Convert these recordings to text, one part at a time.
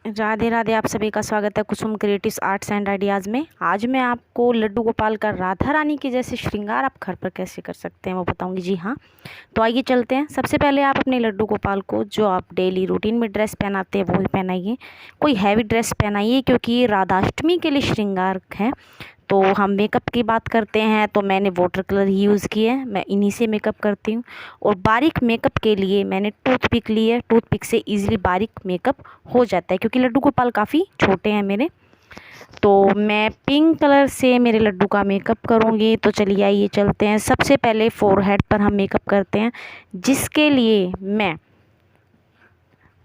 राधे राधे। आप सभी का स्वागत है कुसुम क्रिएटिव्स आर्ट्स एंड आइडियाज़ में। आज मैं आपको लड्डू गोपाल का राधा रानी के जैसे श्रृंगार आप घर पर कैसे कर सकते हैं वो बताऊंगी। जी हाँ, तो आइए चलते हैं। सबसे पहले आप अपने लड्डू गोपाल को जो आप डेली रूटीन में ड्रेस पहनाते हैं वो ही पहनाइए। कोई हैवी ड्रेस पहनाइए क्योंकि ये राधाष्टमी के लिए श्रृंगार है। तो हम मेकअप की बात करते हैं तो मैंने वाटर कलर ही यूज़ किए हैं, मैं इन्हीं से मेकअप करती हूँ। और बारीक मेकअप के लिए मैंने टूथपिक ली है। टूथपिक से इजीली बारीक मेकअप हो जाता है क्योंकि लड्डू गोपाल काफ़ी छोटे हैं मेरे। तो मैं पिंक कलर से मेरे लड्डू का मेकअप करूँगी। तो चलिए आइए चलते हैं। सबसे पहले फोरहेड पर हम मेकअप करते हैं, जिसके लिए मैं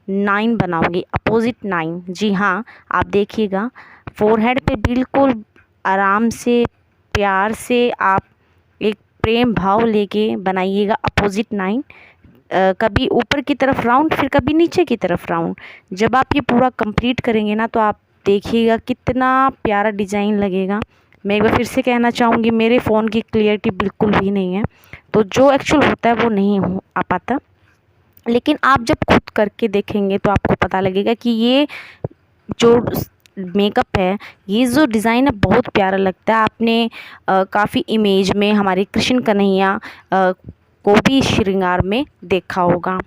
9 बनाऊंगी, अपोजिट 9। जी हाँ, आप देखिएगा फोरहेड पे बिल्कुल आराम से प्यार से आप एक प्रेम भाव लेके बनाइएगा अपोजिट 9। कभी ऊपर की तरफ राउंड, फिर कभी नीचे की तरफ राउंड। जब आप ये पूरा कंप्लीट करेंगे ना तो आप देखिएगा कितना प्यारा डिज़ाइन लगेगा। मैं एक बार फिर से कहना चाहूँगी, मेरे फ़ोन की क्लियरिटी बिल्कुल भी नहीं है, तो जो एक्चुअल होता है वो नहीं हो आ पाता। लेकिन आप जब खुद करके देखेंगे तो आपको पता लगेगा कि ये जो मेकअप है, ये जो डिज़ाइन है बहुत प्यारा लगता है। आपने काफ़ी इमेज में हमारे कृष्ण कन्हैया को भी श्रृंगार में देखा होगा।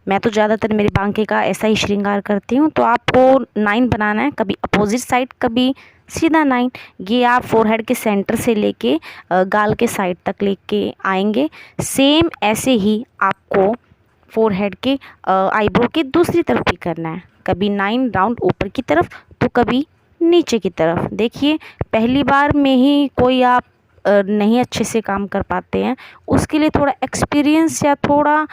मैं तो ज़्यादातर मेरे बांके का ऐसा ही श्रृंगार करती हूँ। तो आपको 9 बनाना है, कभी अपोजिट साइड कभी सीधा 9। ये आप फोरहेड के सेंटर से लेके गाल के साइड तक लेके आएंगे। सेम ऐसे ही आपको फोरहेड के आईब्रो के दूसरी तरफ भी करना है, कभी 9 राउंड ऊपर की तरफ तो कभी नीचे की तरफ। देखिए पहली बार में ही कोई आप नहीं अच्छे से काम कर पाते हैं, उसके लिए थोड़ा एक्सपीरियंस या थोड़ा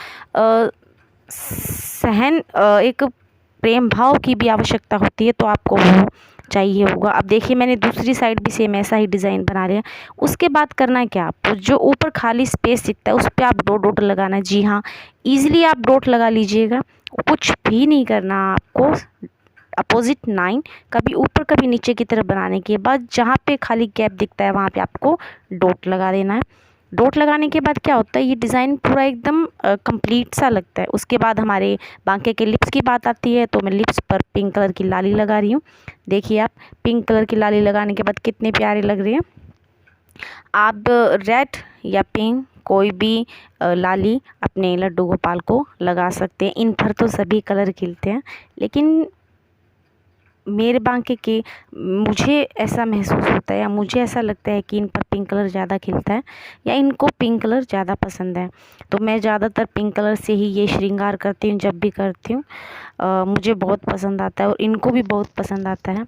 सहन एक प्रेम भाव की भी आवश्यकता होती है, तो आपको वो चाहिए होगा। अब देखिए मैंने दूसरी साइड भी सेम ऐसा ही डिज़ाइन बना लिया। उसके बाद करना है क्या, आपको जो ऊपर खाली स्पेस दिखता है उस पर आप डॉट डॉट लगाना है। जी हाँ, ईजिली आप डॉट लगा लीजिएगा, कुछ भी नहीं करना आपको। अपोजिट 9 कभी ऊपर कभी नीचे की तरफ बनाने के बाद जहाँ पे खाली गैप दिखता है वहाँ पे आपको डॉट लगा देना है। डॉट लगाने के बाद क्या होता है, ये डिज़ाइन पूरा एकदम कंप्लीट सा लगता है। उसके बाद हमारे बांके के लिप्स की बात आती है, तो मैं लिप्स पर पिंक कलर की लाली लगा रही हूँ। देखिए आप पिंक कलर की लाली लगाने के बाद कितने प्यारे लग रहे हैं। आप रेड या पिंक कोई भी लाली अपने लड्डू गोपाल को लगा सकते हैं। इन पर तो सभी कलर खिलते हैं, लेकिन मेरे बांके के मुझे ऐसा महसूस होता है या मुझे ऐसा लगता है कि इन पर पिंक कलर ज़्यादा खिलता है या इनको पिंक कलर ज़्यादा पसंद है। तो मैं ज़्यादातर पिंक कलर से ही ये श्रृंगार करती हूँ। जब भी करती हूँ मुझे बहुत पसंद आता है और इनको भी बहुत पसंद आता है।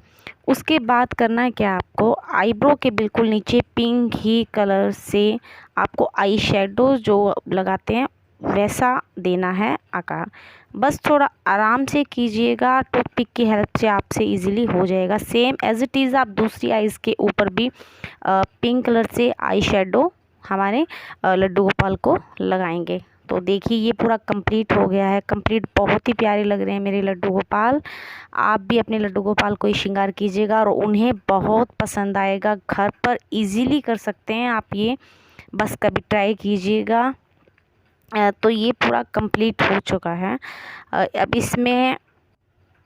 उसके बाद करना है क्या, आपको आईब्रो के बिल्कुल नीचे पिंक ही कलर से आपको आई शेडो जो लगाते हैं वैसा देना है आकार। बस थोड़ा आराम से कीजिएगा, टूथपिक की हेल्प से आपसे इजीली हो जाएगा। सेम एज इट इज़ आप दूसरी आइज़ के ऊपर भी पिंक कलर से आई शेडो हमारे लड्डू गोपाल को लगाएंगे। तो देखिए ये पूरा कंप्लीट हो गया है। कंप्लीट बहुत ही प्यारे लग रहे हैं मेरे लड्डू गोपाल। आप भी अपने लड्डू गोपाल को श्रृंगार कीजिएगा और उन्हें बहुत पसंद आएगा। घर पर इजीली कर सकते हैं आप ये, बस कभी ट्राई कीजिएगा। तो ये पूरा कंप्लीट हो चुका है।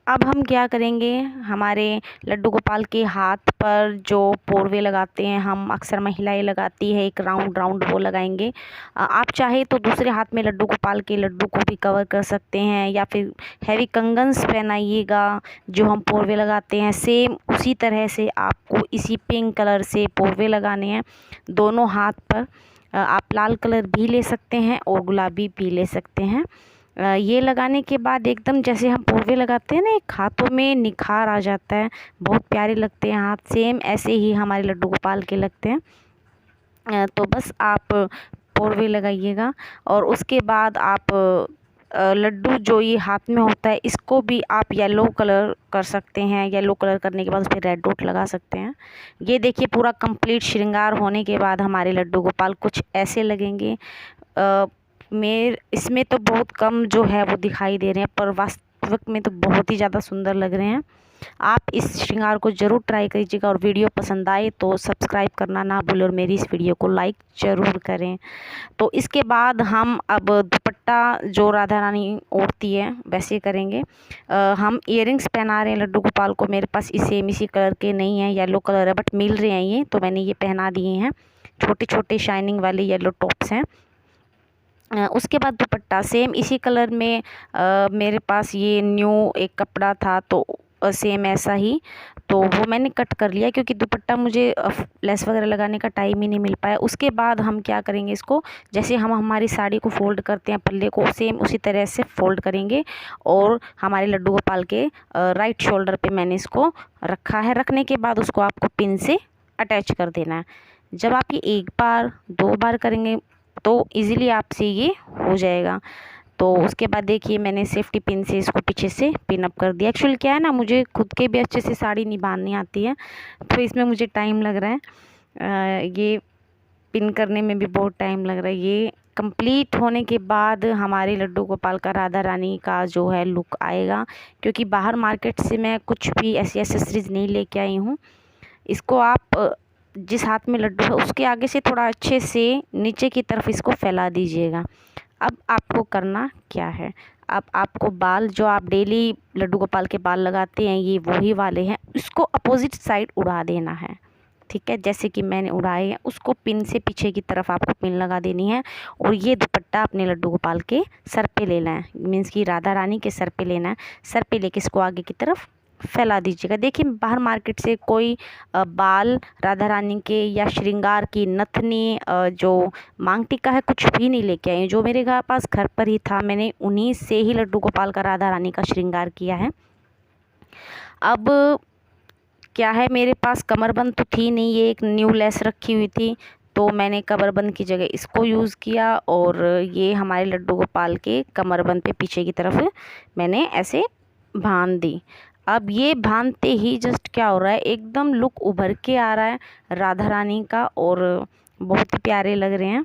अब हम क्या करेंगे, हमारे लड्डू गोपाल के हाथ पर जो पोरवे लगाते हैं हम, अक्सर महिलाएं लगाती है, एक राउंड राउंड वो लगाएंगे। आप चाहे तो दूसरे हाथ में लड्डू गोपाल के लड्डू को भी कवर कर सकते हैं या फिर हैवी कंगन्स पहनाइएगा। जो हम पोरवे लगाते हैं सेम उसी तरह से आपको इसी पिंक कलर से पोरवे लगाने हैं दोनों हाथ पर। आप लाल कलर भी ले सकते हैं और गुलाबी भी ले सकते हैं। ये लगाने के बाद एकदम जैसे हम पोरवे लगाते हैं ना, एक हाथों में निखार आ जाता है, बहुत प्यारे लगते हैं हाथ। सेम ऐसे ही हमारे लड्डू गोपाल के लगते हैं। तो बस आप पोरवे लगाइएगा और उसके बाद आप लड्डू जो ये हाथ में होता है इसको भी आप येलो कलर कर सकते हैं। येलो कलर करने के बाद उस पर रेड डॉट लगा सकते हैं। ये देखिए पूरा कंप्लीट श्रृंगार होने के बाद हमारे लड्डू गोपाल कुछ ऐसे लगेंगे। इसमें तो बहुत कम जो है वो दिखाई दे रहे हैं, पर वक्त में तो बहुत ही ज़्यादा सुंदर लग रहे हैं। आप इस श्रृंगार को ज़रूर ट्राई कीजिएगा और वीडियो पसंद आए तो सब्सक्राइब करना ना भूलें और मेरी इस वीडियो को लाइक ज़रूर करें। तो इसके बाद हम अब दुपट्टा जो राधा रानी ओढ़ती है वैसे करेंगे। हम इयररिंग्स पहना रहे हैं लड्डू गोपाल को। मेरे पास सेम इसी कलर के नहीं है, येलो कलर है बट मिल रहे हैं ये, तो मैंने ये पहना दिए हैं। छोटे छोटे शाइनिंग वाले येलो टॉप्स हैं। उसके बाद दुपट्टा सेम इसी कलर में मेरे पास ये न्यू एक कपड़ा था तो सेम ऐसा ही, तो वो मैंने कट कर लिया क्योंकि दुपट्टा मुझे लेस वगैरह लगाने का टाइम ही नहीं मिल पाया। उसके बाद हम क्या करेंगे, इसको जैसे हम हमारी साड़ी को फ़ोल्ड करते हैं पल्ले को, सेम उसी तरह से फ़ोल्ड करेंगे और हमारे लड्डू गोपाल के राइट शोल्डर पे मैंने इसको रखा है। रखने के बाद उसको आपको पिन से अटैच कर देना है। जब आप ये एक बार 2 बार करेंगे तो इजीली आपसे ये हो जाएगा। तो उसके बाद देखिए मैंने सेफ्टी पिन से इसको पीछे से पिन अप कर दिया। एक्चुअली क्या है ना, मुझे खुद के भी अच्छे से साड़ी नहीं बांधनी आती है तो इसमें मुझे टाइम लग रहा है। ये पिन करने में भी बहुत टाइम लग रहा है। ये कंप्लीट होने के बाद हमारे लड्डू गोपाल का राधा रानी का जो है लुक आएगा, क्योंकि बाहर मार्केट से मैं कुछ भी ऐसी एसेसरीज़ नहीं लेके आई हूँ। इसको आप जिस हाथ में लड्डू है उसके आगे से थोड़ा अच्छे से नीचे की तरफ इसको फैला दीजिएगा। अब आपको करना क्या है, अब आपको बाल जो आप डेली लड्डू गोपाल के बाल लगाते हैं ये वही वाले हैं, इसको अपोजिट साइड उड़ा देना है। ठीक है, जैसे कि मैंने उड़ाए हैं उसको पिन से पीछे की तरफ आपको पिन लगा देनी है और ये दुपट्टा अपने लड्डू गोपाल के सर पे लेना है, मीन्स कि राधा रानी के सर पे लेना है। सर पे लेके इसको आगे की तरफ फैला दीजिएगा। देखिए बाहर मार्केट से कोई बाल राधा रानी के या श्रृंगार की नथनी जो मांग टिक्का है कुछ भी नहीं लेके आई। जो मेरे पास घर पर ही था मैंने उन्हीं से ही लड्डू गोपाल का राधा रानी का श्रृंगार किया है। अब क्या है, मेरे पास कमरबंद तो थी नहीं, ये एक न्यू लेस रखी हुई थी तो मैंने कमरबंद की जगह इसको यूज़ किया और ये हमारे लड्डू गोपाल के कमरबंद पे पीछे की तरफ मैंने ऐसे बांध दी। अब ये बांधते ही जस्ट क्या हो रहा है, एकदम लुक उभर के आ रहा है राधा रानी का और बहुत ही प्यारे लग रहे हैं।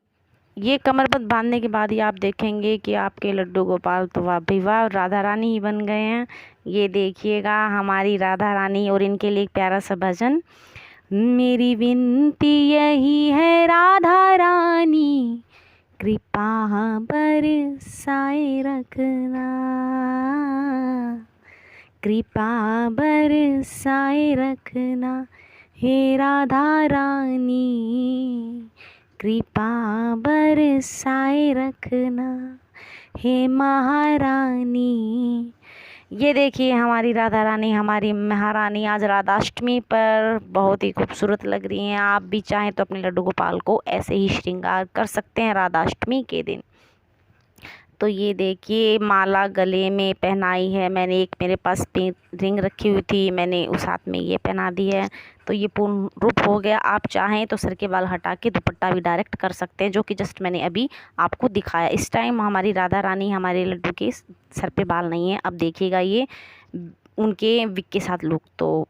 ये कमरबंद बांधने के बाद ही आप देखेंगे कि आपके लड्डू गोपाल तो वाह भाई वाह राधा रानी ही बन गए हैं। ये देखिएगा हमारी राधा रानी, और इनके लिए एक प्यारा सा भजन। मेरी विनती यही है राधा रानी, कृपा बरसाए रखना, कृपा बरसाए रखना हे राधा रानी, कृपा बरसाए रखना हे महारानी। ये देखिए हमारी राधा रानी, हमारी महारानी आज राधाष्टमी पर बहुत ही खूबसूरत लग रही हैं। आप भी चाहें तो अपने लड्डू गोपाल को ऐसे ही श्रृंगार कर सकते हैं राधाष्टमी के दिन। तो ये देखिए माला गले में पहनाई है मैंने, एक मेरे पास रिंग रखी हुई थी मैंने उस हाथ में ये पहना दी है, तो ये पूर्ण रूप हो गया। आप चाहें तो सर के बाल हटा के दुपट्टा भी डायरेक्ट कर सकते हैं, जो कि जस्ट मैंने अभी आपको दिखाया। इस टाइम हमारी राधा रानी हमारे लड्डू के सर पे बाल नहीं है। अब देखिएगा ये उनके विग के साथ लुक, तो